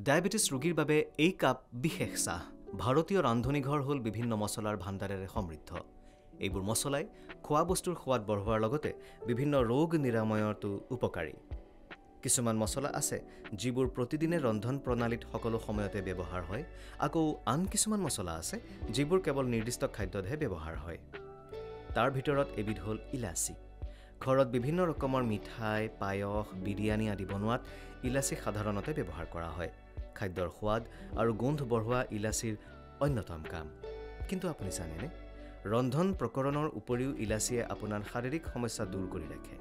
Diabetes ৰোগীৰ বাবে এই কাপ বিশেষ চাহ। ভাৰতীয় ৰান্ধনীঘৰ হ'ল বিভিন্ন মছলাৰ ভাণ্ডাৰেৰে সমৃদ্ধ। এইবোৰ মছলাই খোৱা বস্তুৰ সোৱাদ বঢ়োৱাৰ লগতে বিভিন্ন ৰোগ নিৰাময়তো উপকাৰী। কিছুমান মছলা আছে যিবোৰ প্ৰতিদিনে ৰন্ধন প্ৰণালীত সকলো সময়তে ব্যৱহাৰ হয়, আকৌ আন কিছুমান মছলা আছে যিবোৰ কেৱল নিৰ্দিষ্ট খাদ্যতহে ব্যৱহাৰ হয়। তাৰ ভিতৰত এবিধ হ'ল ইলাচি। ঘৰত বিভিন্ন ৰকমৰ মিঠাই, পায়স, বিৰিয়ানী আদি বনোৱাত ইলাচি সাধাৰণতে ব্যৱহাৰ কৰা হয়। খাদ্যৰ সোৱাদ আৰু গোন্ধ বঢ়োৱা ইলাচিৰ অন্যতম কাম। কিন্তু আপুনি জানেনে, ৰন্ধন প্ৰকৰণৰ উপৰিও ইলাচিয়ে আপোনাৰ শাৰীৰিক সমস্যা দূৰ কৰি ৰাখে।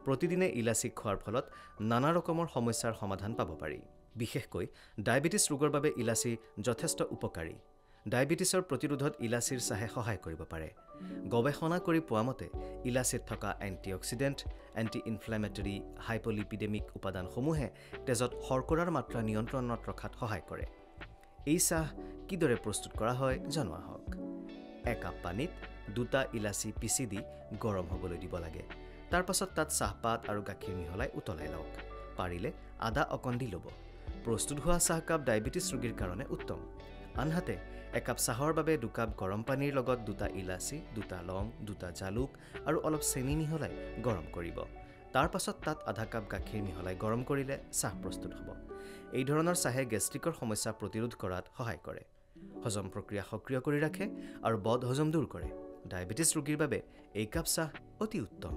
প্ৰতিদিনে ইলাচি খোৱাৰ ফলত নানা ৰকমৰ সমস্যাৰ সমাধান পাব পাৰি। বিশেষকৈ ডায়েবেটিছ ৰোগৰ বাবে ইলাচি যথেষ্ট উপকাৰী। ডায়েবেটিছৰ প্ৰতিৰোধত ইলাচিৰ চাহে সহায় কৰিব পাৰে। গৱেষণা কৰি পোৱা মতে ইলাচিত থকা এণ্টিঅক্সিডেণ্ট, এণ্টি ইনফ্লেমেটৰী, হাইপলিপিডেমিক উপাদানসমূহে তেজত শৰ্কৰাৰ মাত্ৰা নিয়ন্ত্ৰণত ৰখাত সহায় কৰে। এই চাহ কিদৰে প্ৰস্তুত কৰা হয় জনোৱা হওক। একাপ পানীত 2টা ইলাচি পিচি দি গৰম হ'বলৈ দিব লাগে। তাৰ পাছত তাত চাহপাত আৰু গাখীৰ মিহলাই উতলাই লওক। পাৰিলে আদা অকণ দি ল'ব। প্ৰস্তুত হোৱা চাহকাপ ডায়েবেটিছ ৰোগীৰ কাৰণে উত্তম। আনহাতে একাপ চাহৰ বাবে 2 কাপ গৰম পানীৰ লগত 2টা ইলাচি, 2টা লং, 2টা জালুক আৰু অলপ চেনি মিহলাই গৰম কৰিব। তাৰ পাছত তাত আধা কাপ গাখীৰ মিহলাই গৰম কৰিলে চাহ প্ৰস্তুত হ'ব। এই ধৰণৰ চাহে গেষ্ট্ৰিকৰ সমস্যা প্ৰতিৰোধ কৰাত সহায় কৰে, হজম প্ৰক্ৰিয়া সক্ৰিয় কৰি ৰাখে আৰু বদ হজম দূৰ কৰে। ডায়েবেটিছ ৰোগীৰ বাবে এই কাপ চাহ অতি উত্তম।